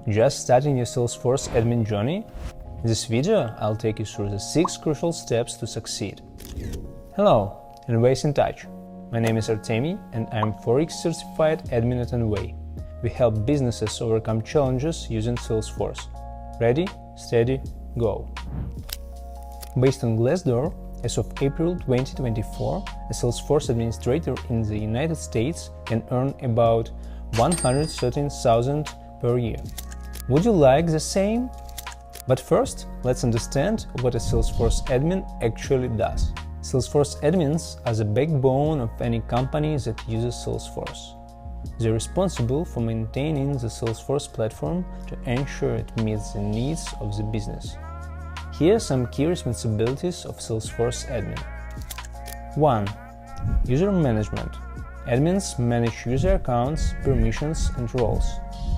Just starting your Salesforce admin journey? In this video, I'll take you through the 6 crucial steps to succeed. Hello, ENWAY in touch. My name is Artemiy and I'm 4X certified admin at ENWAY. We help businesses overcome challenges using Salesforce. Ready, steady, go! Based on Glassdoor, as of April 2024, a Salesforce administrator in the United States can earn about $113,000 per year. Would you like the same? But first, let's understand what a Salesforce admin actually does. Salesforce admins are the backbone of any company that uses Salesforce. They're responsible for maintaining the Salesforce platform to ensure it meets the needs of the business. Here are some key responsibilities of Salesforce admin. 1. User management. Admins manage user accounts, permissions, and roles.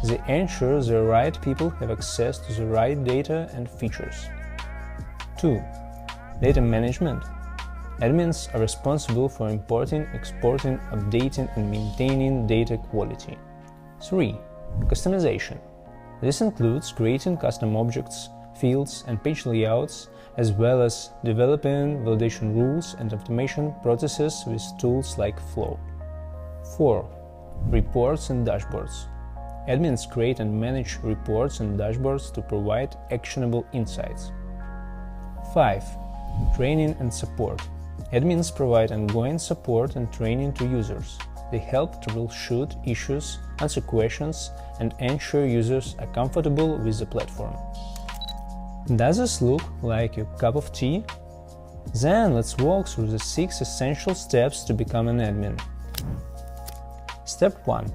They ensure the right people have access to the right data and features. 2. Data management. Admins are responsible for importing, exporting, updating, and maintaining data quality. 3. Customization. This includes creating custom objects, fields, and page layouts, as well as developing validation rules and automation processes with tools like Flow. 4. Reports and dashboards. Admins create and manage reports and dashboards to provide actionable insights. 5. Training and support. Admins provide ongoing support and training to users. They help troubleshoot issues, answer questions, and ensure users are comfortable with the platform. Does this look like your cup of tea? Then let's walk through the 6 essential steps to become an admin. Step 1.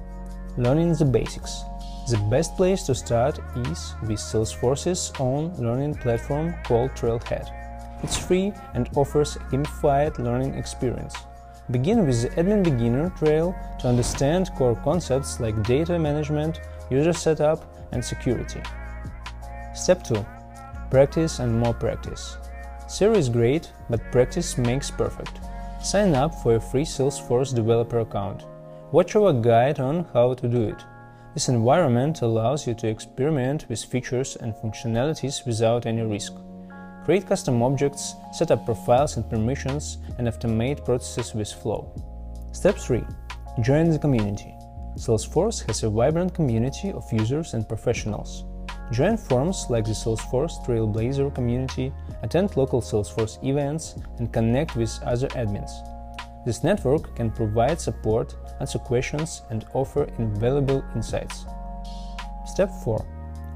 Learning the basics. The best place to start is with Salesforce's own learning platform called Trailhead. It's free and offers a gamified learning experience. Begin with the Admin Beginner Trail to understand core concepts like data management, user setup, and security. Step 2. Practice and more practice. Theory is great, but practice makes perfect. Sign up for a free Salesforce developer account. Watch our guide on how to do it. This environment allows you to experiment with features and functionalities without any risk. Create custom objects, set up profiles and permissions, and automate processes with Flow. Step 3. Join the community. Salesforce has a vibrant community of users and professionals. Join forums like the Salesforce Trailblazer community, attend local Salesforce events, and connect with other admins. This network can provide support, answer questions, and offer invaluable insights. Step 4.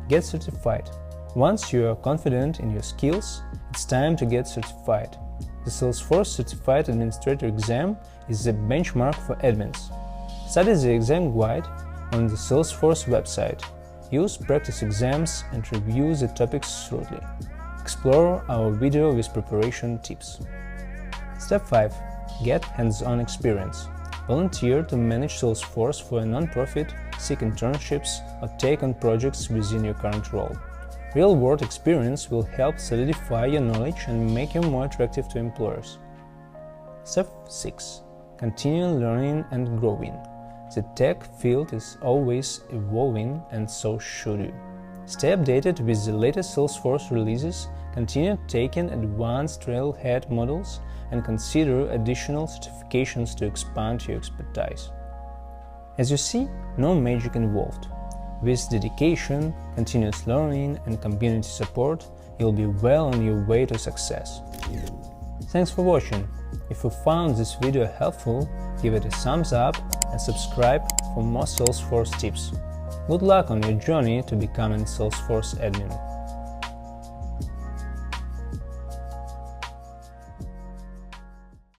Get certified. Once you are confident in your skills, it's time to get certified. The Salesforce Certified Administrator exam is the benchmark for admins. Study the exam guide on the Salesforce website. Use practice exams and review the topics thoroughly. Explore our video with preparation tips. Step 5. Get hands-on experience. Volunteer to manage Salesforce for a non-profit, seek internships, or take on projects within your current role. Real-world experience will help solidify your knowledge and make you more attractive to employers. Step 6. Continue learning and growing. The tech field is always evolving, and so should you. Stay updated with the latest Salesforce releases, continue taking advanced Trailhead models, and consider additional certifications to expand your expertise. As you see, no magic involved. With dedication, continuous learning, and community support, you'll be well on your way to success. Thanks for watching. If you found this video helpful, give it a thumbs up and subscribe for more Salesforce tips. Good luck on your journey to becoming Salesforce admin.